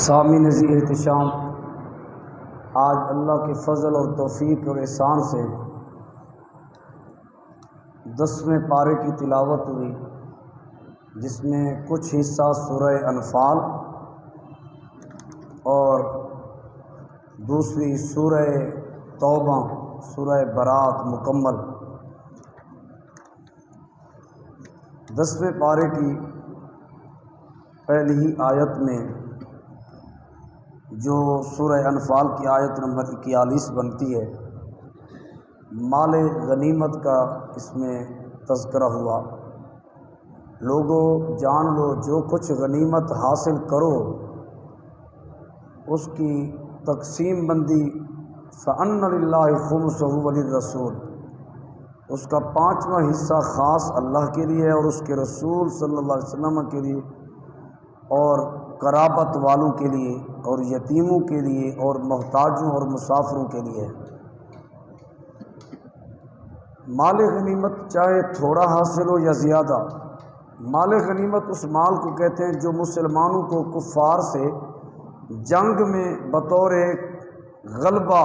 سامعین ذی احتشام، آج اللہ کے فضل اور توفیق اور احسان سے 10ویں پارے کی تلاوت ہوئی، جس میں کچھ حصہ سورہ انفال اور دوسری سورہ توبہ، سورہ برات مکمل۔ 10ویں پارے کی پہلی ہی آیت میں جو سورہ انفال کی آیت نمبر 41 بنتی ہے، مال غنیمت کا اس میں تذکرہ ہوا۔ لوگوں جان لو، جو کچھ غنیمت حاصل کرو اس کی تقسیم بندی فَأَنَّ لِلَّهِ خُمُسَهُ وَلِلرَّسُولِ، اس کا 5واں حصہ خاص اللہ کے لیے اور اس کے رسول صلی اللہ علیہ وسلم کے لیے اور قرابت والوں کے لیے اور یتیموں کے لیے اور محتاجوں اور مسافروں کے لیے۔ مال غنیمت چاہے تھوڑا حاصل ہو یا زیادہ، مال غنیمت اس مال کو کہتے ہیں جو مسلمانوں کو کفار سے جنگ میں بطور غلبہ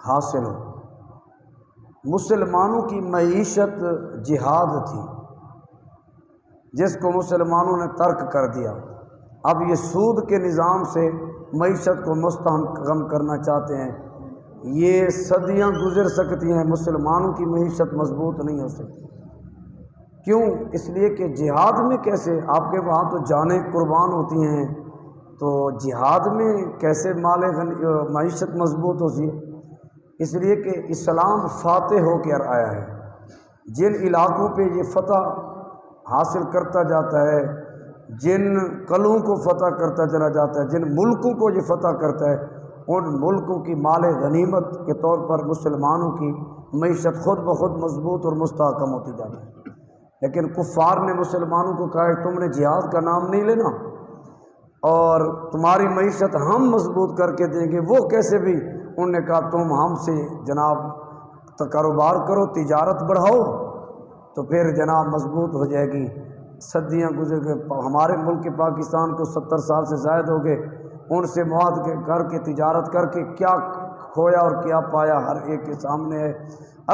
حاصل ہو۔ مسلمانوں کی معیشت جہاد تھی، جس کو مسلمانوں نے ترک کر دیا۔ اب یہ سود کے نظام سے معیشت کو مستحکم کرنا چاہتے ہیں۔ یہ صدیاں گزر سکتی ہیں، مسلمانوں کی معیشت مضبوط نہیں ہو سکتی۔ کیوں؟ اس لیے کہ جہاد میں کیسے آپ کے وہاں تو جانیں قربان ہوتی ہیں، تو جہاد میں کیسے معیشت مضبوط ہوتی ہے؟ اس لیے کہ اسلام فاتح ہو کر آیا ہے۔ جن علاقوں پہ یہ فتح حاصل کرتا جاتا ہے، جن قلعوں کو فتح کرتا چلا جاتا ہے، جن ملکوں کو یہ فتح کرتا ہے، ان ملکوں کی مال غنیمت کے طور پر مسلمانوں کی معیشت خود بخود مضبوط اور مستحکم ہوتی جاتی ہے۔ لیکن کفار نے مسلمانوں کو کہا کہ تم نے جہاد کا نام نہیں لینا اور تمہاری معیشت ہم مضبوط کر کے دیں گے۔ وہ کیسے بھی؟ انہوں نے کہا تم ہم سے جناب کاروبار کرو، تجارت بڑھاؤ، تو پھر جناب مضبوط ہو جائے گی۔ صدیاں گزر گئے، ہمارے ملک پاکستان کو 70 سال سے زائد ہو گئے، ان سے معاہدے کر کے تجارت کر کے کیا کھویا اور کیا پایا ہر ایک کے سامنے ہے۔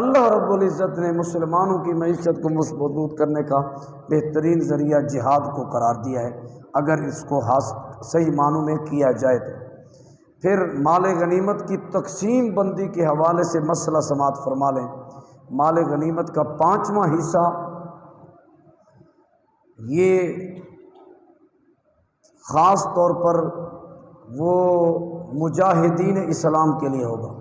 اللہ رب العزت نے مسلمانوں کی معیشت کو مضبوط کرنے کا بہترین ذریعہ جہاد کو قرار دیا ہے، اگر اس کو صحیح معنوں میں کیا جائے تو۔ پھر مال غنیمت کی تقسیم بندی کے حوالے سے مسئلہ سماعت فرما لیں۔ مال غنیمت کا 5واں حصہ یہ خاص طور پر وہ مجاہدین اسلام کے لیے ہوگا،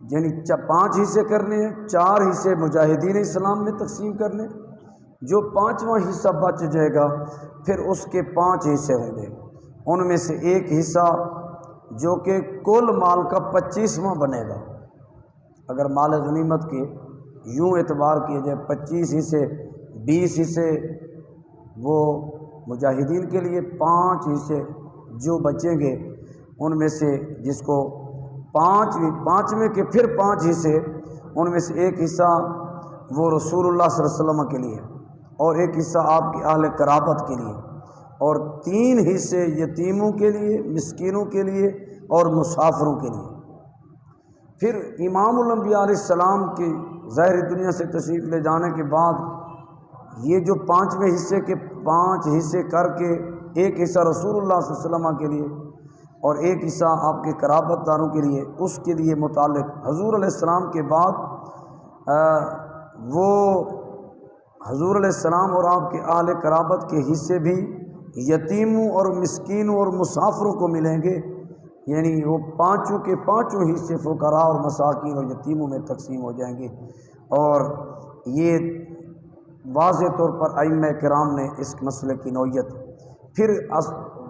یعنی 5 حصے کرنے ہیں، 4 حصے مجاہدین اسلام میں تقسیم کرنے، جو 5واں حصہ بچ جائے گا پھر اس کے 5 حصے ہوں گے۔ ان میں سے ایک حصہ جو کہ کل مال کا 25واں بنے گا۔ اگر مال غنیمت کے یوں اعتبار کیے جائے 25 حصے، 20 حصے وہ مجاہدین کے لیے، 5 حصے جو بچیں گے ان میں سے جس کو 5 میں کے پھر 5 حصے، ان میں سے ایک حصہ وہ رسول اللہ صلی اللہ علیہ وسلم کے لیے اور ایک حصہ آپ کی اہل قرابت کے لیے، اور 3 حصے یتیموں کے لیے، مسکینوں کے لیے اور مسافروں کے لیے۔ پھر امام الانبیاء علیہ السلام کی ظاہری دنیا سے تشریف لے جانے کے بعد یہ جو 5ویں حصے کے 5 حصے کر کے ایک حصہ رسول اللہ صلی اللہ علیہ وسلم کے لیے اور ایک حصہ آپ کے قرابت داروں کے لیے، اس کے لیے متعلق حضور علیہ السلام کے بعد وہ حضور علیہ السلام اور آپ کے اہل قرابت کے حصے بھی یتیموں اور مسکینوں اور مسافروں کو ملیں گے، یعنی وہ 5 کے 5 حصے فقراء اور مساکین اور یتیموں میں تقسیم ہو جائیں گے۔ اور یہ واضح طور پر ائمہ کرام نے اس مسئلے کی نوعیت۔ پھر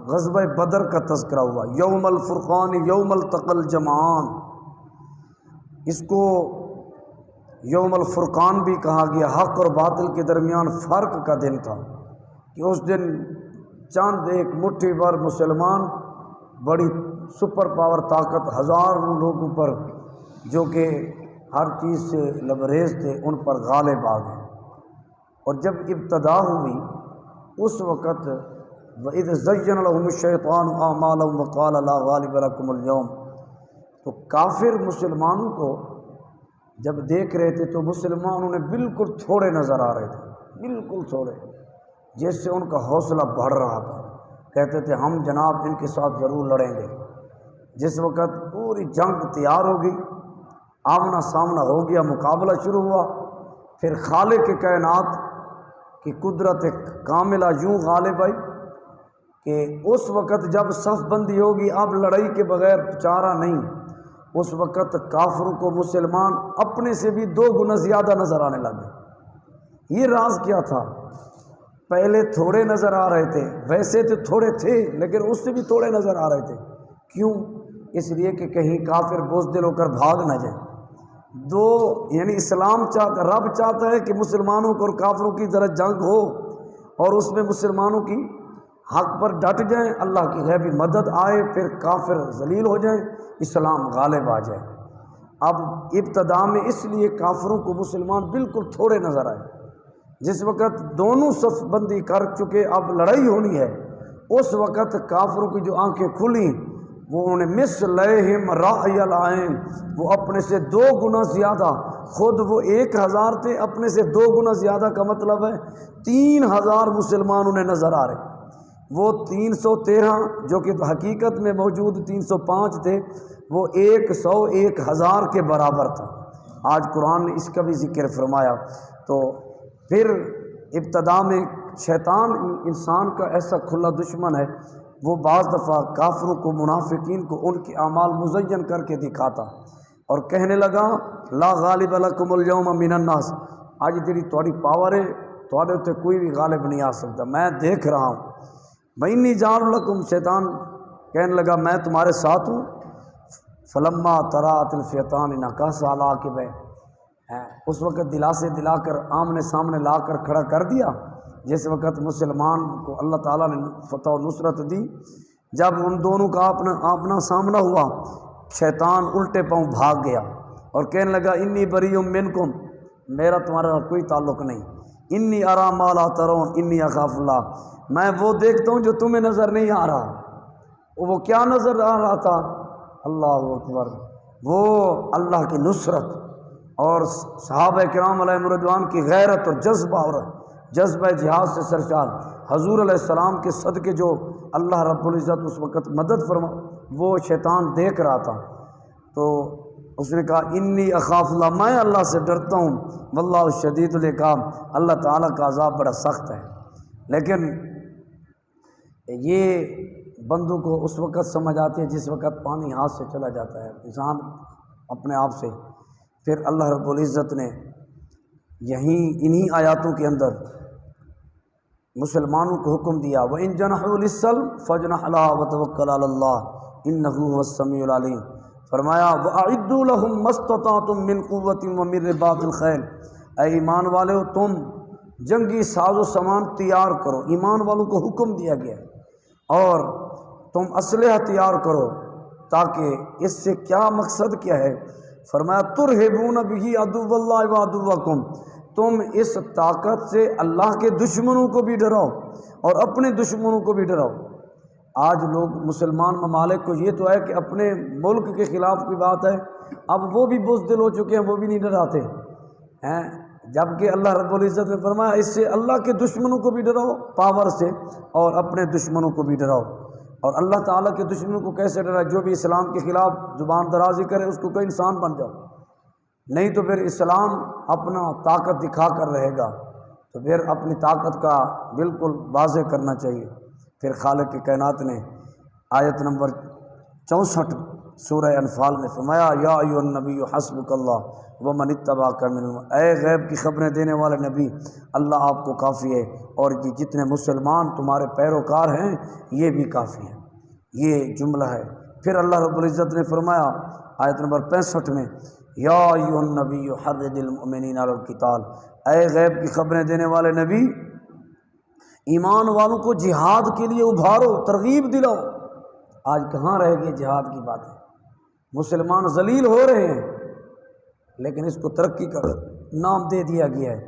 غزوہ بدر کا تذکرہ ہوا، یوم الفرقان یوم التقى الجمعان، اس کو یوم الفرقان بھی کہا گیا۔ حق اور باطل کے درمیان فرق کا دن تھا کہ اس دن چند ایک مٹھی بھر مسلمان بڑی سپر پاور طاقت ہزاروں لوگوں پر جو کہ ہر چیز سے لبریز تھے ان پر غالب آ گئے۔ اور جب ابتدا ہوئی اس وقت وَإِذْ زَيَّنَ لَهُمُ الشَّيْطَانُ أَعْمَالَهُمْ وَقَالَ لَا غَالِبَ لَكُمُ الْيَوْمَ۔ تو کافر مسلمانوں کو جب دیکھ رہے تھے تو مسلمانوں نے بالکل تھوڑے نظر آ رہے تھے، بالکل تھوڑے، جس سے ان کا حوصلہ بڑھ رہا تھا۔ کہتے تھے ہم جناب ان کے ساتھ ضرور لڑیں گے۔ جس وقت پوری جنگ تیار ہوگی، آمنا سامنا ہو گیا، مقابلہ شروع ہوا، پھر خالق کائنات کی قدرت کاملہ یوں غالب آئی کہ اس وقت جب صف بندی ہوگی، اب لڑائی کے بغیر چارہ نہیں، اس وقت کافروں کو مسلمان اپنے سے بھی 2 گنا زیادہ نظر آنے لگے۔ یہ راز کیا تھا؟ پہلے تھوڑے نظر آ رہے تھے، ویسے تو تھوڑے تھے لیکن اس سے بھی تھوڑے نظر آ رہے تھے۔ کیوں؟ اس لیے کہ کہیں کافر بزدل ہو کر بھاگ نہ جائیں۔ یعنی اسلام چاہتا، رب چاہتا ہے کہ مسلمانوں کو اور کافروں کی ذرا جنگ ہو اور اس میں مسلمانوں کی حق پر ڈٹ جائیں، اللہ کی غیبی مدد آئے، پھر کافر ذلیل ہو جائیں، اسلام غالب آ جائے۔ اب ابتدا میں اس لیے کافروں کو مسلمان بالکل تھوڑے نظر آئے۔ جس وقت دونوں صف بندی کر چکے، اب لڑائی ہونی ہے، اس وقت کافروں کی جو آنکھیں کھلیں، وہ انہوں نے مثلہم رأی العین، وہ اپنے سے 2 گنا زیادہ، خود وہ 1000 تھے، اپنے سے 2 گنا زیادہ کا مطلب ہے 3000 مسلمان انہیں نظر آ رہے۔ وہ 313 جو کہ حقیقت میں موجود 305 تھے، وہ 100 کے برابر تھا۔ آج قرآن نے اس کا بھی ذکر فرمایا۔ تو پھر ابتدا میں شیطان انسان کا ایسا کھلا دشمن ہے، وہ بعض دفعہ کافروں کو، منافقین کو ان کے اعمال مزین کر کے دکھاتا اور کہنے لگا لا غالب لکم اليوم من الناس، آج تیری تھوڑی پاور ہے، تھوڑے اتنے کوئی بھی غالب نہیں آ سکتا، میں دیکھ رہا ہوں۔ وَإِنِّي جَاعِلٌ لَكُمْ، شیطان کہنے لگا میں تمہارے ساتھ ہوں۔ فَلَمَّا تَرَاءَتِ الْفِئَتَانِ نَكَصَ عَلَىٰ عَقِبَيْهِ، اس وقت دلاسے دلا کر آمنے سامنے لا کر کھڑا کر دیا۔ جس وقت مسلمان کو اللہ تعالیٰ نے فتح و نصرت دی، جب ان دونوں کا آپنا سامنا ہوا، شیطان الٹے پاؤں بھاگ گیا اور کہنے لگا انی بریء منکم، میرا تمہارا کوئی تعلق نہیں، انی ارا ما لا ترون انی اخاف اللہ، میں وہ دیکھتا ہوں جو تمہیں نظر نہیں آ رہا۔ وہ کیا نظر آ رہا تھا؟ اللہ اکبر، وہ اللہ کی نصرت اور صحابہ کرام علیہ رضوان کی غیرت اور جذبہ جہاد سے سرشار حضور علیہ السلام کے صدقے جو اللہ رب العزت اس وقت مدد فرما، وہ شیطان دیکھ رہا تھا۔ تو اس نے کہا انی اخاف اللہ، میں اللہ سے ڈرتا ہوں، واللہ شدید العقاب، اللہ تعالیٰ کا عذاب بڑا سخت ہے۔ لیکن یہ بندوں کو اس وقت سمجھ آتی ہے جس وقت پانی ہاتھ سے چلا جاتا ہے انسان اپنے آپ سے۔ پھر اللہ رب العزت نے انہی آیاتوں کے اندر مسلمانوں کو حکم دیا وَإِن جَنَحُوا لِلسَّلْمِ فَاجْنَحْ لَهَا وَتَوَكَّلْ عَلَى اللَّهِ إِنَّهُ هُوَ السَّمِيعُ الْعَلِيمُ۔ فرمایا وَأَعِدُّوا لَهُم مَّا اسْتَطَعْتُم مِّن قُوَّةٍ وَمِن رِّبَاطِ الْخَيْلِ، اے ایمان والو تم جنگی ساز و سامان تیار کرو، ایمان والوں کو حکم دیا گیا اور تم اسلحہ تیار کرو، تاکہ اس سے کیا مقصد کیا ہے؟ فرمایا ترہبون بہ عدو اللہ وعدوکم، تم اس طاقت سے اللہ کے دشمنوں کو بھی ڈراؤ اور اپنے دشمنوں کو بھی ڈراؤ۔ آج لوگ مسلمان ممالک کو یہ تو ہے کہ اپنے ملک کے خلاف کی بات ہے، اب وہ بھی بزدل ہو چکے ہیں، وہ بھی نہیں ڈراتے ہیں، جبکہ اللہ رب العزت نے فرمایا اس سے اللہ کے دشمنوں کو بھی ڈراؤ پاور سے اور اپنے دشمنوں کو بھی ڈراؤ۔ اور اللہ تعالیٰ کے دشمنوں کو کیسے ڈرائے؟ جو بھی اسلام کے خلاف زبان درازی کرے اس کو کوئی انسان بن جاؤ، نہیں تو پھر اسلام اپنا طاقت دکھا کر رہے گا، تو پھر اپنی طاقت کا بالکل واضح کرنا چاہیے۔ پھر خالق کی کائنات نے آیت نمبر 64 سورہ انفال میں فرمایا یا ایھا النبی حسبک اللہ ومن اتبعک من المؤمنین، اے غیب کی خبریں دینے والے نبی، اللہ آپ کو کافی ہے اور یہ جتنے مسلمان تمہارے پیروکار ہیں یہ بھی کافی ہیں۔ یہ جملہ ہے۔ پھر اللہ رب العزت نے فرمایا آیت نمبر 65 میں یا ایھا النبی حرض المؤمنین علی القتال، اے غیب کی خبریں دینے والے نبی، ایمان والوں کو جہاد کے لیے ابھارو، ترغیب دلاؤ۔ آج کہاں رہ گئی جہاد کی باتیں؟ مسلمان ذلیل ہو رہے ہیں لیکن اس کو ترقی کا نام دے دیا گیا ہے۔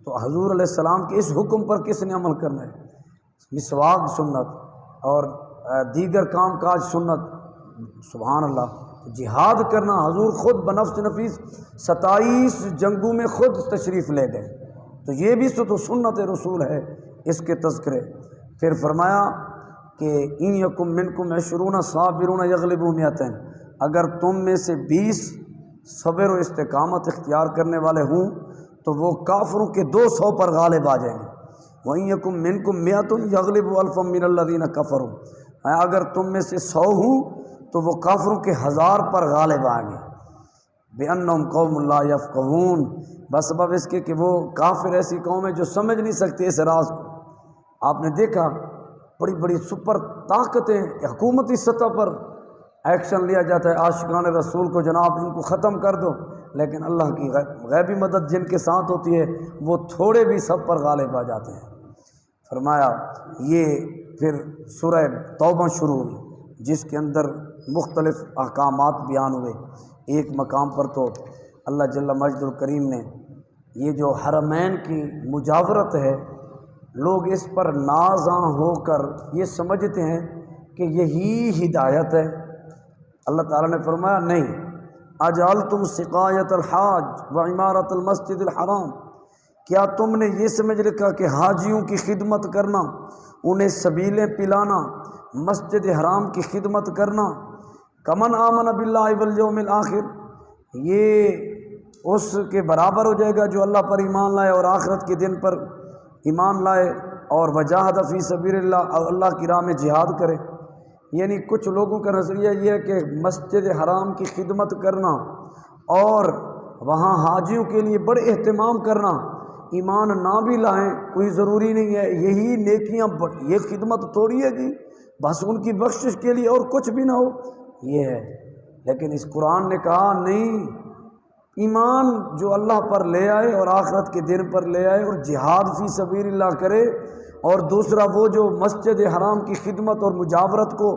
تو حضور علیہ السلام کے اس حکم پر کس نے عمل کرنا ہے؟ مسواک سنت اور دیگر کام کاج سنت، سبحان اللہ۔ جہاد کرنا، حضور خود بنفس نفیس 27 جنگوں میں خود تشریف لے گئے، تو یہ بھی تو سنت رسول ہے، اس کے تذکرے۔ پھر فرمایا کہ ان یکم منکم 20 صابرون یغلبوا 200، اگر تم میں سے 20 صبر و استقامت اختیار کرنے والے ہوں تو وہ کافروں کے 200 پر غالب آ جائیں گے۔ وَإِن يَكُن مِّنكُم مِّائَةٌ يَغْلِبُوا أَلْفًا مِّنَ الَّذِينَ كَفَرُوا، اگر تم میں سے 100 ہوں تو وہ کافروں کے 1000 پر غالب آئیں گے۔ بِأَنَّهُمْ قَوْمٌ لَا يَفْقَهُونَ، بس سبب اس کے کہ وہ کافر ایسی قوم ہے جو سمجھ نہیں سکتے اس راز کو۔ آپ نے دیکھا بڑی بڑی سپر طاقتیں حکومتی سطح پر ایکشن لیا جاتا ہے، عاشقان رسول کو جناب ان کو ختم کر دو، لیکن اللہ کی غیبی مدد جن کے ساتھ ہوتی ہے وہ تھوڑے بھی سب پر غالب آ جاتے ہیں۔ فرمایا یہ پھر سورہ توبہ شروع ہوئی جس کے اندر مختلف احکامات بیان ہوئے۔ ایک مقام پر تو اللہ جل مجد الکریم نے یہ جو حرمین کی مجاورت ہے، لوگ اس پر نازاں ہو کر یہ سمجھتے ہیں کہ یہی ہدایت ہے۔ اللہ تعالیٰ نے فرمایا نہیں، اجعلتم سقایت الحاج وعمارت المسجد الحرام، کیا تم نے یہ سمجھ رکھا کہ حاجیوں کی خدمت کرنا، انہیں سبیلیں پلانا، مسجد حرام کی خدمت کرنا، کمن آمن باللہ والیوم الآخر، یہ اس کے برابر ہو جائے گا جو اللہ پر ایمان لائے اور آخرت کے دن پر ایمان لائے اور وجاہد فی سبیل اللہ، اور اللہ کی راہ میں جہاد کرے۔ یعنی کچھ لوگوں کا نظریہ یہ ہے کہ مسجد حرام کی خدمت کرنا اور وہاں حاجیوں کے لیے بڑے اہتمام کرنا، ایمان نہ بھی لائیں کوئی ضروری نہیں ہے، یہی نیکیاں، یہ خدمت تھوڑی ہے کہ بس ان کی بخشش کے لیے اور کچھ بھی نہ ہو، یہ ہے۔ لیکن اس قرآن نے کہا نہیں، ایمان جو اللہ پر لے آئے اور آخرت کے دن پر لے آئے اور جہاد فی سبیل اللہ کرے، اور دوسرا وہ جو مسجد حرام کی خدمت اور مجاورت کو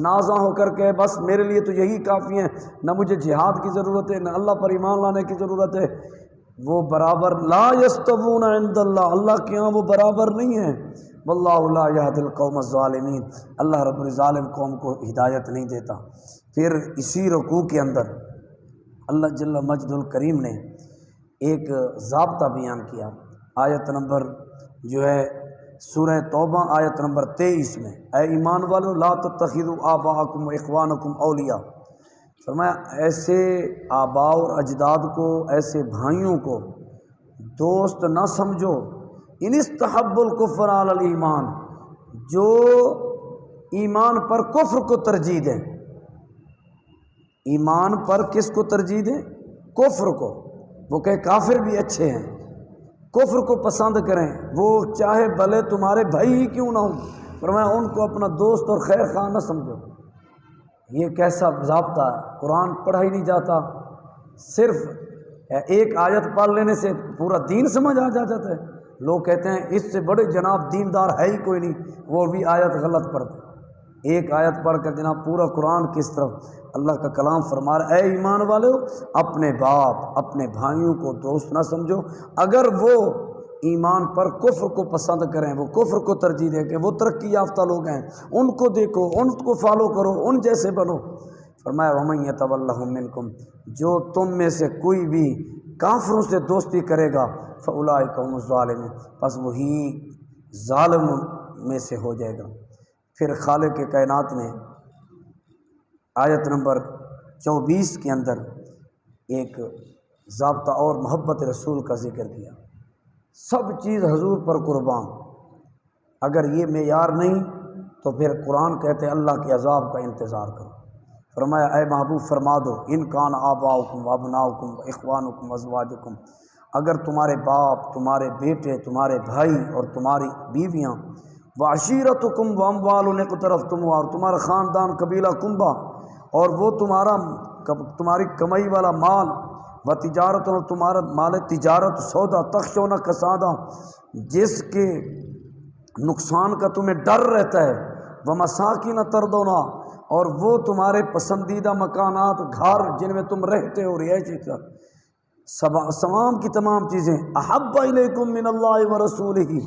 نازاں ہو کر کے بس میرے لیے تو یہی کافی ہے، نہ مجھے جہاد کی ضرورت ہے نہ اللہ پر ایمان لانے کی ضرورت ہے، وہ برابر لا یستوون عند اللہ، اللہ کے ہاں وہ برابر نہیں ہیں۔ واللہ لا یہدی القوم الظالمین، اللہ رب الظالم قوم کو ہدایت نہیں دیتا۔ پھر اسی رکوع کے اندر اللہ جل مجد الکریم نے ایک ضابطہ بیان کیا، آیت نمبر جو ہے سورہ توبہ آیت نمبر 23 میں، اے ایمان والو لا تتخذوا آباءکم واخوانکم اولیاء، فرمایا ایسے آباء اور اجداد کو، ایسے بھائیوں کو دوست نہ سمجھو، ان استحب الکفر علی الایمان، جو ایمان پر کفر کو ترجیح دیں۔ ایمان پر کس کو ترجیح دیں؟ کفر کو۔ وہ کہ کافر بھی اچھے ہیں، کفر کو پسند کریں، وہ چاہے بھلے تمہارے بھائی ہی کیوں نہ ہوں، فرمایا ان کو اپنا دوست اور خیر خواہ نہ سمجھو۔ یہ کیسا ضابطہ ہے؟ قرآن پڑھا ہی نہیں جاتا، صرف ایک آیت پڑھ لینے سے پورا دین سمجھ آ جاتا ہے۔ لوگ کہتے ہیں اس سے بڑے جناب دیندار ہے ہی کوئی نہیں، وہ بھی آیت غلط پڑھتے، ایک آیت پڑھ کر جناب پورا قرآن کس طرف اللہ کا کلام فرما رہا ہے، اے ایمان والو اپنے باپ اپنے بھائیوں کو دوست نہ سمجھو، اگر وہ ایمان پر کفر کو پسند کریں، وہ کفر کو ترجیح دیں کہ وہ ترقی یافتہ لوگ ہیں، ان کو دیکھو، ان کو فالو کرو، ان جیسے بنو۔ فرمایا وَمَن يَتَوَلَّهُم مِّنكُم، جو تم میں سے کوئی بھی کافروں سے دوستی کرے گا فَأُولَٰئِكَ هُمُ الظَّالِمُونَ، پس وہی ظالم میں سے ہو جائے گا۔ پھر خالق کائنات نے آیت نمبر 24 کے اندر ایک ضابطہ اور محبت رسول کا ذکر کیا، سب چیز حضور پر قربان، اگر یہ معیار نہیں تو پھر قرآن کہتے ہیں اللہ کے عذاب کا انتظار کرو۔ فرمایا اے محبوب فرما دو ان کان آباؤکم وابناؤکم واخوانکم وازواجکم، اگر تمہارے باپ، تمہارے بیٹے، تمہارے بھائی اور تمہاری بیویاں، وعشیرتکم واموال اقترفتموہا، اور تمہارا خاندان قبیلہ کنبہ، اور وہ تمہاری کمائی والا مال، و تجارت، اور تمہارا مال تجارت سودا، تخشون کسادہ، جس کے نقصان کا تمہیں ڈر رہتا ہے، ومساکن تردونا، اور وہ تمہارے پسندیدہ مکانات، گھر جن میں تم رہتے ہو، رہائشی تمام کی تمام چیزیں، احب الیکم من اللہ ورسولہ،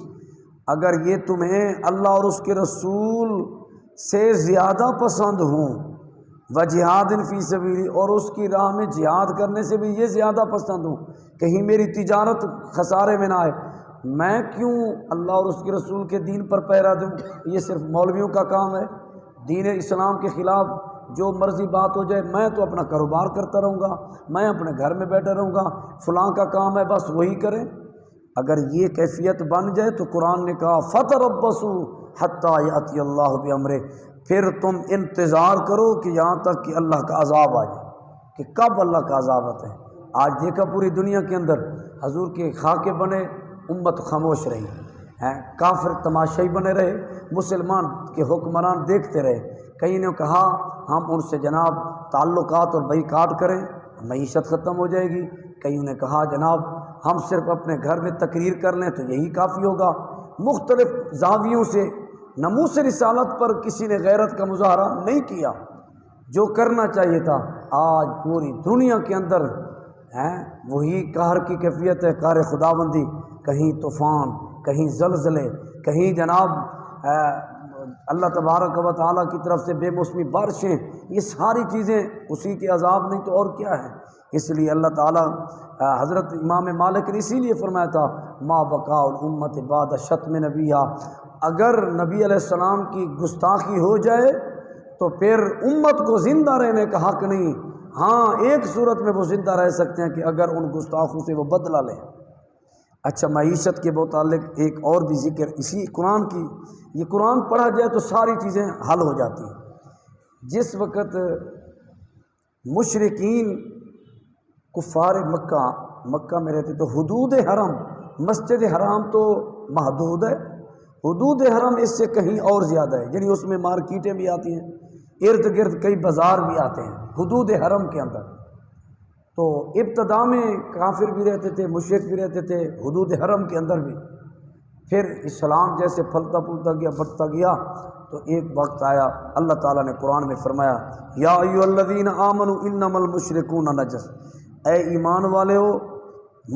اگر یہ تمہیں اللہ اور اس کے رسول سے زیادہ پسند ہوں، وجہاد فی سبیلی، اور اس کی راہ میں جہاد کرنے سے بھی یہ زیادہ پسند ہوں، کہیں میری تجارت خسارے میں نہ آئے، میں کیوں اللہ اور اس کے رسول کے دین پر پہرا دوں؟ یہ صرف مولویوں کا کام ہے، دین اسلام کے خلاف جو مرضی بات ہو جائے، میں تو اپنا کاروبار کرتا رہوں گا، میں اپنے گھر میں بیٹھا رہوں گا، فلاں کا کام ہے بس وہی کریں۔ اگر یہ کیفیت بن جائے تو قرآن نے کہا فَتَرَبَّصُوا حَتَّىٰ يَأْتِيَ اللَّهُ بِأَمْرِهِ، پھر تم انتظار کرو کہ یہاں تک کہ اللہ کا عذاب آ جائے، کہ کب اللہ کا عذاب آتا ہے۔ آج دیکھا پوری دنیا کے اندر حضور کے خاکے بنے، امت خاموش رہی ہیں، کافر تماشائی بنے رہے، مسلمان کے حکمران دیکھتے رہے۔ کئی نے کہا ہم ان سے جناب تعلقات اور بائیکاٹ کریں، معیشت ختم ہو جائے گی۔ کئیوں نے کہا جناب ہم صرف اپنے گھر میں تقریر کر لیں تو یہی کافی ہوگا۔ مختلف زاویوں سے ناموس رسالت پر کسی نے غیرت کا مظاہرہ نہیں کیا جو کرنا چاہیے تھا۔ آج پوری دنیا کے اندر وہی قہر کی کیفیت ہے، قہر خداوندی، کہیں طوفان، کہیں زلزلے، کہیں جناب اللہ تبارک و تعالیٰ کی طرف سے بے موسمی بارشیں، یہ ساری چیزیں اسی کے عذاب نہیں تو اور کیا ہے۔ اس لیے اللہ تعالیٰ حضرت امام مالک نے اسی لیے فرمایا تھا ما بقاء الامت بعد شتم نبیہا، اگر نبی علیہ السلام کی گستاخی ہو جائے تو پھر امت کو زندہ رہنے کا حق نہیں۔ ہاں ایک صورت میں وہ زندہ رہ سکتے ہیں کہ اگر ان گستاخوں سے وہ بدلہ لیں۔ اچھا، معیشت کے متعلق ایک اور بھی ذکر اسی قرآن کی، یہ قرآن پڑھا جائے تو ساری چیزیں حل ہو جاتی ہیں۔ جس وقت مشرکین کفار مکہ میں رہتے تو حدود حرم، مسجد حرام تو محدود ہے، حدود حرم اس سے کہیں اور زیادہ ہے، یعنی اس میں مارکیٹیں بھی آتی ہیں، ارد گرد کئی بازار بھی آتے ہیں حدود حرم کے اندر۔ تو ابتدا میں کافر بھی رہتے تھے، مشرک بھی رہتے تھے حدود حرم کے اندر بھی، پھر اسلام جیسے پھلتا پھولتا گیا، بڑھتا گیا، تو ایک وقت آیا اللہ تعالیٰ نے قرآن میں فرمایا یا ایھا الذین آمنوا انما المشرکون نجس، اے ایمان والے ہو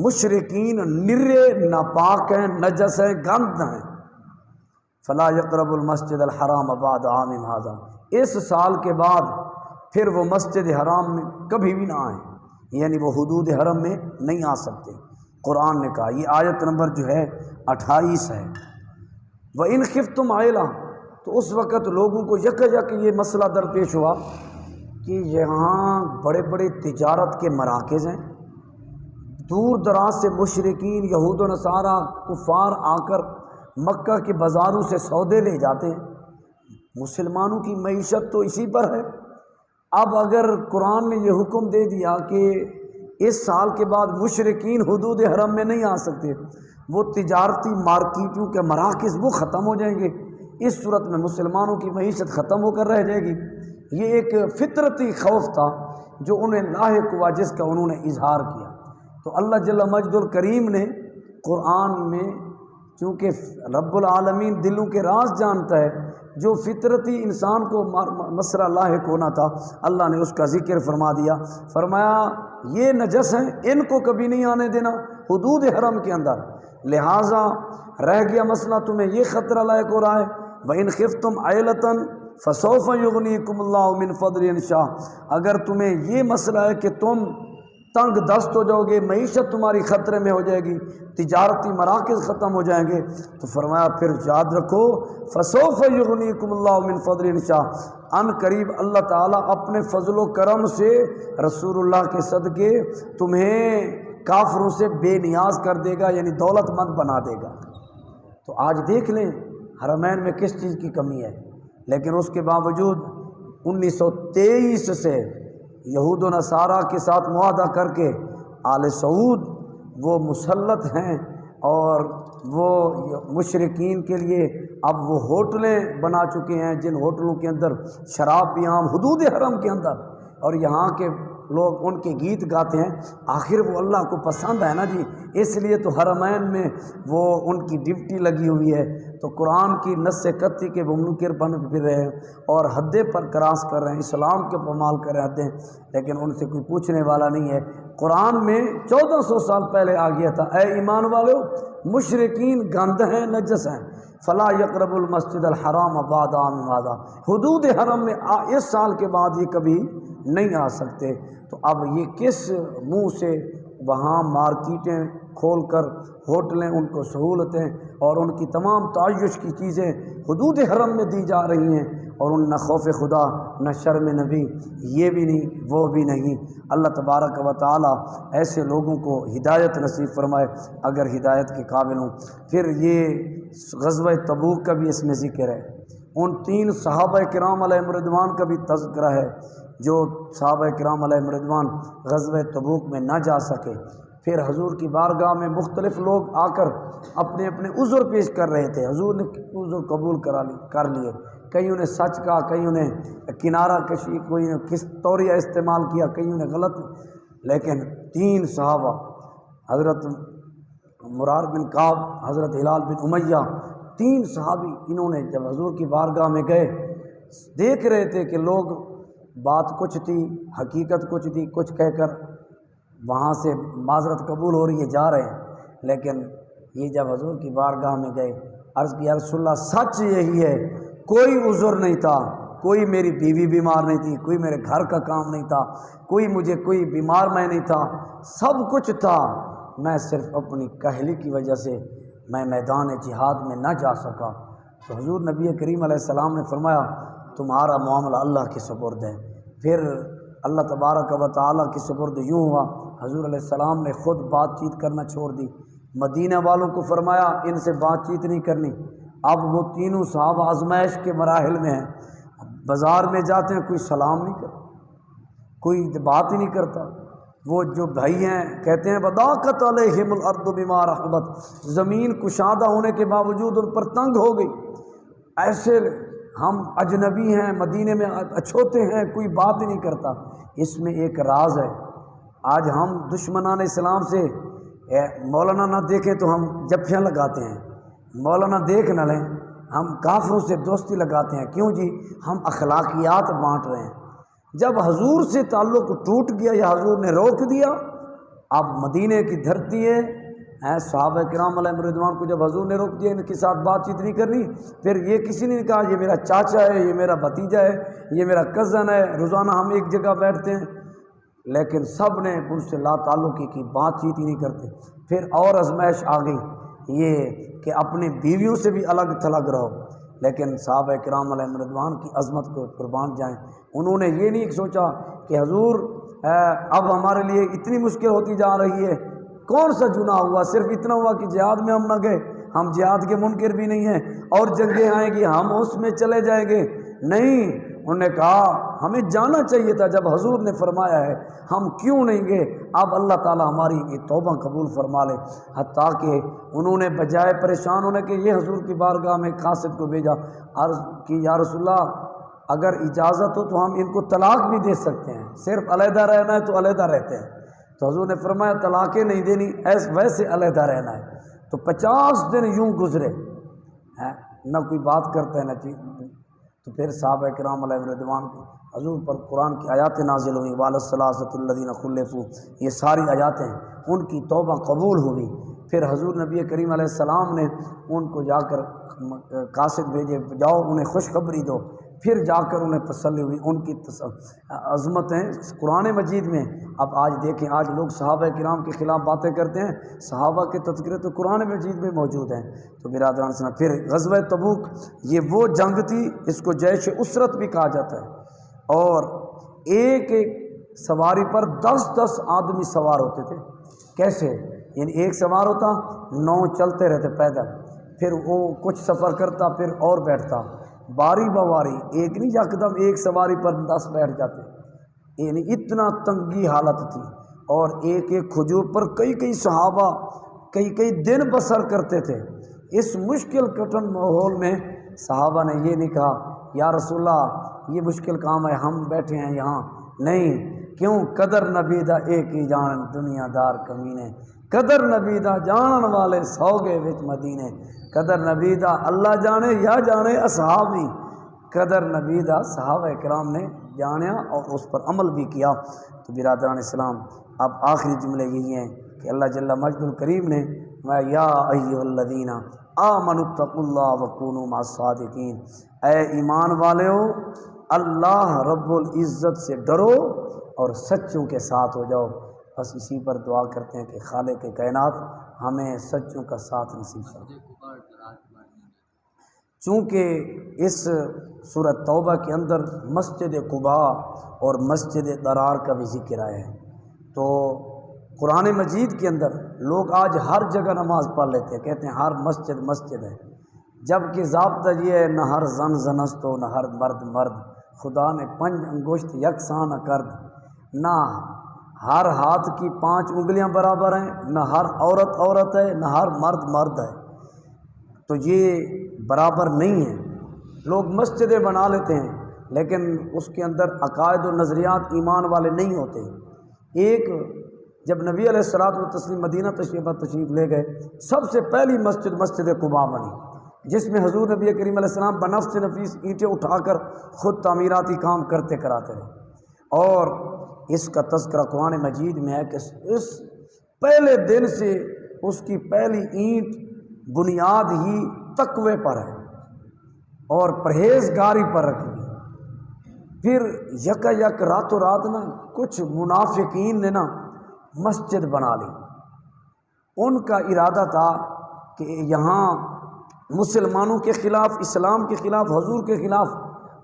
مشرکین نرے ناپاک ہیں، نجس ہیں، گند ہیں، فلا یقربوا المسجد الحرام بعد عامہم ھذا، اس سال کے بعد پھر وہ مسجد حرام میں کبھی بھی نہ آئیں، یعنی وہ حدود حرم میں نہیں آ سکتے۔ قرآن نے کہا، یہ آیت نمبر جو ہے 28 ہے۔ وَإِنْ خِفْتُمْ عَيْلًا، تو اس وقت لوگوں کو یک یہ مسئلہ درپیش ہوا کہ یہاں بڑے بڑے تجارت کے مراکز ہیں، دور دراز سے مشرکین یہود و نصارہ کفار آ کر مکہ کے بازاروں سے سودے لے جاتے ہیں، مسلمانوں کی معیشت تو اسی پر ہے۔ اب اگر قرآن نے یہ حکم دے دیا کہ اس سال کے بعد مشرکین حدود حرم میں نہیں آ سکتے، وہ تجارتی مارکیٹوں کے مراکز وہ ختم ہو جائیں گے، اس صورت میں مسلمانوں کی معیشت ختم ہو کر رہ جائے گی۔ یہ ایک فطرتی خوف تھا جو انہیں لاحق ہوا، جس کا انہوں نے اظہار کیا۔ تو اللہ جل مجد الکریم نے قرآن میں، چونکہ رب العالمین دلوں کے راز جانتا ہے، جو فطرتی انسان کو مسئلہ لاحق ہونا تھا اللہ نے اس کا ذکر فرما دیا، فرمایا یہ نجس ہیں، ان کو کبھی نہیں آنے دینا حدود حرم کے اندر، لہٰذا رہ گیا مسئلہ تمہیں یہ خطرہ لاحق ہو رہا ہے وَإِنْ خِفْتُمْ عَيْلَةً فَسَوْفَ يُغْنِيكُمُ اللَّهُ مِنْ فَضْلِهِ إِنْ شَاءَ، اگر تمہیں یہ مسئلہ ہے کہ تم تنگ دست ہو جاؤ گے، معیشت تمہاری خطرے میں ہو جائے گی، تجارتی مراکز ختم ہو جائیں گے، تو فرمایا پھر یاد رکھو فَسَوْفَ يُغْنِيكُمُ اللَّهُ مِنْ فَضْلِهِ إِنْ شَاءَ، ان قریب اللہ تعالیٰ اپنے فضل و کرم سے رسول اللہ کے صدقے تمہیں کافروں سے بے نیاز کر دے گا، یعنی دولت مند بنا دے گا۔ تو آج دیکھ لیں حرمین میں کس چیز کی کمی ہے، لیکن اس کے باوجود 1923 سے یہود و نصارہ کے ساتھ معاہدہ کر کے آل سعود وہ مسلط ہیں، اور وہ مشرکین کے لیے اب وہ ہوٹلیں بنا چکے ہیں، جن ہوٹلوں کے اندر شراب بھی عام حدود حرم کے اندر، اور یہاں کے لوگ ان کے گیت گاتے ہیں۔ آخر وہ اللہ کو پسند ہے نا جی، اس لیے تو حرمین میں وہ ان کی ڈیوٹی لگی ہوئی ہے، تو قرآن کی نص قطعی کے وہ منکر بن پھر رہے ہیں اور حدیں پر کراس کر رہے ہیں، اسلام کے پامال کر رہے ہیں، لیکن ان سے کوئی پوچھنے والا نہیں ہے۔ قرآن میں 1400 سال پہلے آ گیا تھا، اے ایمان والو مشرکین گند ہیں، نجس ہیں، فلا یقرب المسجد الحرام بعد عام هذا، حدود حرم میں اس سال کے بعد یہ کبھی نہیں آ سکتے۔ تو اب یہ کس منہ سے وہاں مارکیٹیں کھول کر ہوٹلیں ان کو سہولتیں اور ان کی تمام تعیش کی چیزیں حدود حرم میں دی جا رہی ہیں، اور ان نہ خوف خدا نہ شرم نبی، یہ بھی نہیں وہ بھی نہیں۔ اللہ تبارک و تعالی ایسے لوگوں کو ہدایت نصیب فرمائے اگر ہدایت کے قابل ہوں۔ پھر یہ غزوہ تبوک کا بھی اس میں ذکر ہے، ان 3 صحابہ کرام علیہم رضوان کا بھی تذکرہ ہے جو صحابہ کرام علیہم رضوان غزوہ تبوک میں نہ جا سکے۔ پھر حضور کی بارگاہ میں مختلف لوگ آ کر اپنے اپنے عذر پیش کر رہے تھے، حضور نے عذر قبول کر لیے، کئیوں نے سچ کہا، کئیوں نے کنارہ کشی، کوئی نے کس طوریہ استعمال کیا، کئیوں نے غلط، لیکن 3 صحابہ حضرت مرار بن کعب، حضرت ہلال بن امیہ، 3 صحابی انہوں نے جب حضور کی بارگاہ میں گئے دیکھ رہے تھے کہ لوگ بات کچھ تھی حقیقت کچھ تھی، کچھ کہہ کر وہاں سے معذرت قبول ہو رہی ہے جا رہے ہیں، لیکن یہ جب حضور کی بارگاہ میں گئے عرض کی یا رسول اللہ سچ یہی ہے، کوئی عذر نہیں تھا، کوئی میری بیوی بیمار نہیں تھی، کوئی میرے گھر کا کام نہیں تھا، کوئی بیمار میں نہیں تھا، سب کچھ تھا، میں صرف اپنی کاہلی کی وجہ سے میں میدان جہاد میں نہ جا سکا۔ تو حضور نبی کریم علیہ السلام نے فرمایا تمہارا معاملہ اللہ کے سپرد ہے۔ پھر اللہ تبارک و تعالیٰ کے سپرد یوں ہوا، حضور علیہ السلام نے خود بات چیت کرنا چھوڑ دی، مدینہ والوں کو فرمایا ان سے بات چیت نہیں کرنی۔ اب وہ 3 صحابہ آزمائش کے مراحل میں ہیں، بازار میں جاتے ہیں کوئی سلام نہیں کرتا، کوئی بات ہی نہیں کرتا، وہ جو بھائی ہیں کہتے ہیں وضاقت علیہم الارض بما رحبت، زمین کشادہ ہونے کے باوجود ان پر تنگ ہو گئی، ایسے ہم اجنبی ہیں، مدینے میں اچھوتے ہیں، کوئی بات ہی نہیں کرتا۔ اس میں ایک راز ہے، آج ہم دشمنان اسلام سے مولانا نہ دیکھیں تو ہم جفیاں لگاتے ہیں، مولانا دیکھ نہ لیں ہم کافروں سے دوستی لگاتے ہیں، کیوں جی ہم اخلاقیات بانٹ رہے ہیں۔ جب حضور سے تعلق ٹوٹ گیا یا حضور نے روک دیا، اب مدینے کی دھرتی ہے، صحابہ کرام علیہ رضوان کو جب حضور نے روک دیا ان کے ساتھ بات چیت نہیں کرنی، پھر یہ کسی نے کہا یہ میرا چاچا ہے، یہ میرا بھتیجا ہے، یہ میرا کزن ہے، روزانہ ہم ایک جگہ بیٹھتے ہیں، لیکن سب نے ان سے لا تعلقی کی، بات چیت ہی نہیں کرتے۔ پھر اور آزمائش آ گئی یہ کہ اپنی بیویوں سے بھی الگ تھلگ رہو، لیکن صحابہ کرام علیہ رضوان کی عظمت کو قربان جائیں، انہوں نے یہ نہیں سوچا کہ حضور اب ہمارے لیے اتنی مشکل ہوتی جا رہی ہے، کون سا جناح ہوا، صرف اتنا ہوا کہ جہاد میں ہم نہ گئے، ہم جہاد کے منکر بھی نہیں ہیں، اور جنگیں آئیں گی ہم اس میں چلے جائیں گے، نہیں، انہوں نے کہا ہمیں جانا چاہیے تھا جب حضور نے فرمایا ہے، ہم کیوں نہیں گئے؟ اب اللہ تعالی ہماری یہ توبہ قبول فرما لے۔ حتیٰ کہ انہوں نے بجائے پریشان ہونے کے یہ حضور کی بارگاہ میں قاصد کو بھیجا، عرض کی یا رسول اللہ اگر اجازت ہو تو ہم ان کو طلاق بھی دے سکتے ہیں، صرف علیحدہ رہنا ہے تو علیحدہ رہتے ہیں۔ تو حضور نے فرمایا طلاقیں نہیں دینی، ویسے علیحدہ رہنا ہے۔ تو 50 دن یوں گزرے، نہ کوئی بات کرتا ہے نہ چیز۔ تو پھر صحابہ کرام علیہ رضوان کی حضور پر قرآن کی آیاتیں نازل ہوئیں، وَالثَّلَاثَةُ الَّذِينَ خُلِّفُوا، یہ ساری آیاتیں ان کی توبہ قبول ہوئی۔ پھر حضور نبی کریم علیہ السلام نے ان کو جا کر قاصد بھیجے، جاؤ انہیں خوشخبری دو، پھر جا کر انہیں تسلی ہوئی، ان کی عظمتیں قرآن مجید میں۔ اب آج دیکھیں، آج لوگ صحابہ کرام کے خلاف باتیں کرتے ہیں، صحابہ کے تذکرے تو قرآن مجید میں موجود ہیں۔ تو برادران سنا، پھر غزوہ تبوک یہ وہ جنگ تھی، اس کو جیش اسرت بھی کہا جاتا ہے، اور ایک ایک سواری پر 10 آدمی سوار ہوتے تھے۔ کیسے؟ یعنی ایک سوار ہوتا، 9 چلتے رہتے پیدل، پھر وہ کچھ سفر کرتا پھر اور بیٹھتا، باری بواری، ایک نہیں یکدم ایک سواری پر 10 بیٹھ جاتے، یعنی اتنا تنگی حالت تھی۔ اور ایک ایک کھجور پر کئی صحابہ کئی دن بسر کرتے تھے۔ اس مشکل کٹن ماحول میں صحابہ نے یہ نہیں کہا یا رسول اللہ یہ مشکل کام ہے ہم بیٹھے ہیں یہاں، نہیں، کیوں؟ قدر نبی دا ایک ہی جان دنیا دار کمینے، قدر نبی دا جانن والے سو گئے وچ مدینے، قدر نبی دا اللہ جانے یا جانے اصحابی، قدر نبی دا صحابہ کرام نے جانیا اور اس پر عمل بھی کیا۔ تو برادران اسلام، اب آخری جملے یہی ہیں کہ اللہ جل مجد الکریم نے یا ایھا الذین آمنوا اتقوا اللہ وکونوا مع الصادقین، اے ایمان والو اللہ رب العزت سے ڈرو اور سچوں کے ساتھ ہو جاؤ۔ بس اسی پر دعا کرتے ہیں کہ خالق کائنات ہمیں سچوں کا ساتھ نصیب فرمائے۔ چونکہ اس سورۃ توبہ کے اندر مسجد قباء اور مسجد ضرار کا بھی ذکر آیا ہے، تو قرآن مجید کے اندر لوگ آج ہر جگہ نماز پڑھ لیتے ہیں، کہتے ہیں ہر مسجد مسجد ہے، جب کہ ضابطہ یہ ہے نہ ہر زن زنست ہو، نہ ہر مرد مرد، خدا نے 5 انگشت یکساں نہ کرد، نہ ہر ہاتھ کی 5 انگلیاں برابر ہیں، نہ ہر عورت عورت ہے، نہ ہر مرد مرد ہے، تو یہ برابر نہیں ہے۔ لوگ مسجدیں بنا لیتے ہیں لیکن اس کے اندر عقائد و نظریات ایمان والے نہیں ہوتے۔ ایک جب نبی علیہ الصلوۃ والتسلیم مدینہ تشریف لے گئے، سب سے پہلی مسجد مسجد قباء بنی، جس میں حضور نبی کریم علیہ السلام بنفس نفیس اینٹیں اٹھا کر خود تعمیراتی کام کرتے کراتے رہے، اور اس کا تذکرہ قرآن مجید میں ہے کہ اس پہلے دن سے اس کی پہلی اینٹ بنیاد ہی تقوی پر ہے اور پرہیزگاری پر رکھی گئی۔ پھر یکا یک راتوں رات نا کچھ منافقین نے نا مسجد بنا لی، ان کا ارادہ تھا کہ یہاں مسلمانوں کے خلاف، اسلام کے خلاف، حضور کے خلاف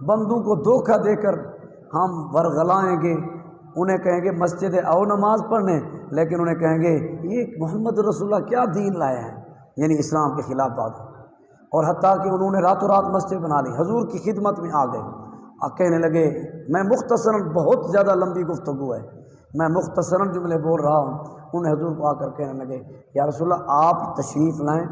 بندوں کو دھوکہ دے کر ہم ورغلائیں گے، انہیں کہیں گے مسجد آؤ نماز پڑھنے، لیکن انہیں کہیں گے یہ محمد رسول اللہ کیا دین لائے ہیں، یعنی اسلام کے خلاف بات، اور حتیٰ کہ انہوں نے راتوں رات مسجد بنا لی، حضور کی خدمت میں آ گئے، کہنے لگے، میں مختصراً، بہت زیادہ لمبی گفتگو ہے، میں مختصراً جملے بول رہا ہوں، انہیں حضور کو آ کر کہنے لگے یا رسول اللہ آپ تشریف لائیں،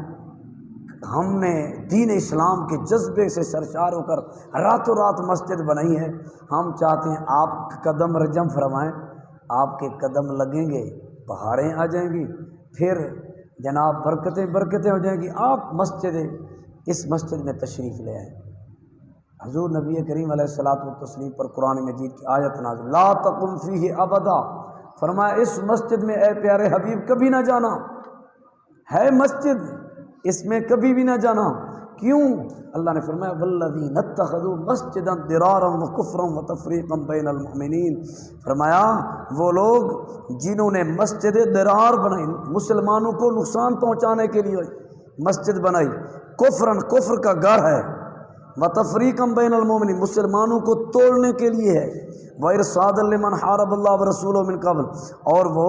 ہم نے دین اسلام کے جذبے سے سرشار ہو کر راتوں رات مسجد بنائی ہے، ہم چاہتے ہیں آپ قدم رجم فرمائیں، آپ کے قدم لگیں گے بہاریں آ جائیں گی، پھر جناب برکتیں ہو جائیں گی، آپ اس مسجد میں تشریف لے آئیں۔ حضور نبی کریم علیہ الصلوۃ والتسلیم پر قرآن مجید کی آیت نازل، لا تقم فیہ ابدا، فرمایا اس مسجد میں اے پیارے حبیب کبھی نہ جانا، ہے مسجد اس میں کبھی بھی نہ جانا، کیوں؟ اللہ نے فرمایا والذین اتخذوا مسجدا ضرارا وکفرا وتفریقا بین المؤمنین، فرمایا وہ لوگ جنہوں نے مسجد ضرار بنائی، مسلمانوں کو نقصان پہنچانے کے لیے مسجد بنائی، کفر کا گھر ہے، وتفریقا بین المؤمنین، مسلمانوں کو توڑنے کے لیے ہے، وارصادا لمن حارب اللہ ورسولہ من قبل، اور وہ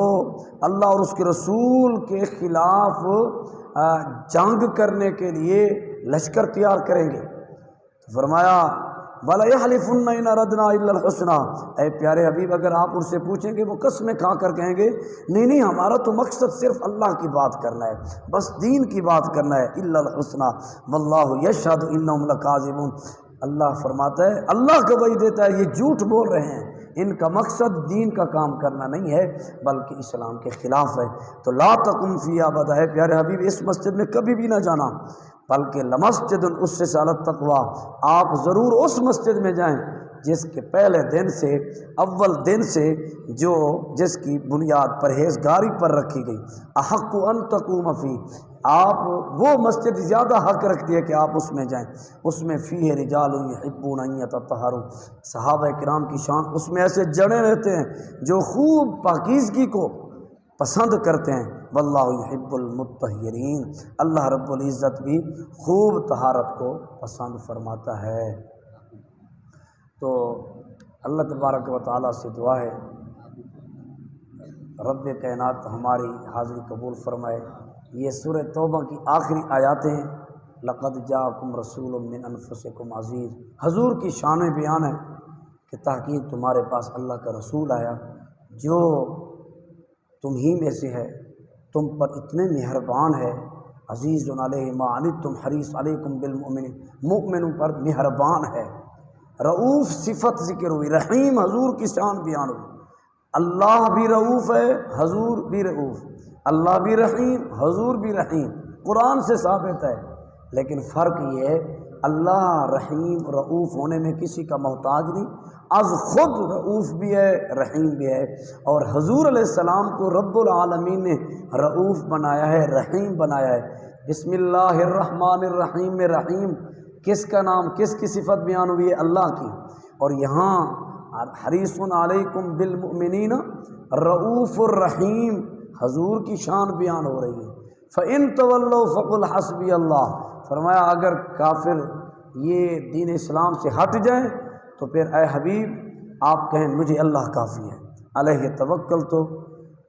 اللہ اور اس کے رسول کے خلاف جنگ کرنے کے لیے لشکر تیار کریں گے۔ فرمایا وَلَيَحْلِفُنَّ إِنْ أَرَدْنَا إِلَّا الْحُسْنَى، اے پیارے حبیب اگر آپ ان سے پوچھیں گے وہ قسمیں کھا کر کہیں گے نہیں ہمارا تو مقصد صرف اللہ کی بات کرنا ہے، بس دین کی بات کرنا ہے، إِلَّا الْحُسْنَى وَاللَّهُ يَشْهَدُ إِنَّهُمْ لَكَاذِبُونَ، اللہ فرماتا ہے، اللہ گواہی دیتا ہے یہ جھوٹ بول رہے ہیں، ان کا مقصد دین کا کام کرنا نہیں ہے بلکہ اسلام کے خلاف ہے۔ تو لا تقم فیہ ابدا، ہے پیارے حبیب اس مسجد میں کبھی بھی نہ جانا، بلکہ لمسجد اسس علی التقوی، آپ ضرور اس مسجد میں جائیں جس کے پہلے دن سے، اول دن سے جس کی بنیاد پرہیزگاری پر رکھی گئی، احق ان تقوم فیہ، آپ وہ مسجد زیادہ حق رکھتی ہے کہ آپ اس میں جائیں، اس میں فیہ رجال یحبون ان یتطہروا، صحابہ کرام کی شان اس میں ایسے جڑے رہتے ہیں جو خوب پاکیزگی کو پسند کرتے ہیں، واللہ یحب المطہرین، اللہ رب العزت بھی خوب طہارت کو پسند فرماتا ہے۔ تو اللہ تبارک و تعالیٰ سے دعا ہے رب کائنات ہماری حاضری قبول فرمائے۔ یہ سورہ توبہ کی آخری آیاتیں ہیں، لقد جاءکم رسول من انفسکم عزیز، حضور کی شان بیان ہے کہ تحقیق تمہارے پاس اللہ کا رسول آیا جو تم ہی میں سے ہے، تم پر اتنے مہربان ہے، عزیز علیہ ما عنتم حریص علیکم بالمؤمنین، مؤمنوں پر مہربان ہے، رؤوف صفت ذکر ہوئی، رحیم حضور کی شان بیان ہوئی، اللہ بھی رؤوف ہے، حضور بھی رؤوف، اللہ بھی رحیم، حضور بھی رحیم، قرآن سے ثابت ہے، لیکن فرق یہ ہے اللہ رحیم رعوف ہونے میں کسی کا محتاج نہیں، از خود رعوف بھی ہے رحیم بھی ہے، اور حضور علیہ السلام کو رب العالمین نے رعوف بنایا ہے، رحیم بنایا ہے۔ بسم اللہ الرحمن الرحیم میں رحیم کس کا نام، کس کی صفت بیان ہوئی ہے؟ اللہ کی۔ اور یہاں حریص علیکم بالمؤمنین رعوف الرحیم حضور کی شان بیان ہو رہی ہے۔ فَإِن تَوَلَّوْا فَقُلْ حَسْبِيَ اللَّهُ، فرمایا اگر کافر یہ دین اسلام سے ہٹ جائیں تو پھر اے حبیب آپ کہیں مجھے اللہ کافی ہے، علیہ توکل، تو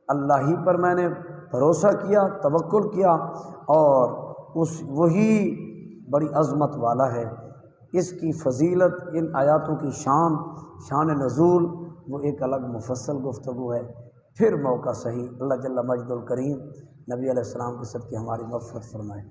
اللہ ہی پر میں نے بھروسہ کیا، توکل کیا، اور وہی بڑی عظمت والا ہے۔ اس کی فضیلت، ان آیاتوں کی شان نزول، وہ ایک الگ مفصل گفتگو ہے۔ پھر موقع صحیح اللہ جل مجد الکریم نبی علیہ السلام کے صدقے ہماری مغفرت فرمائے۔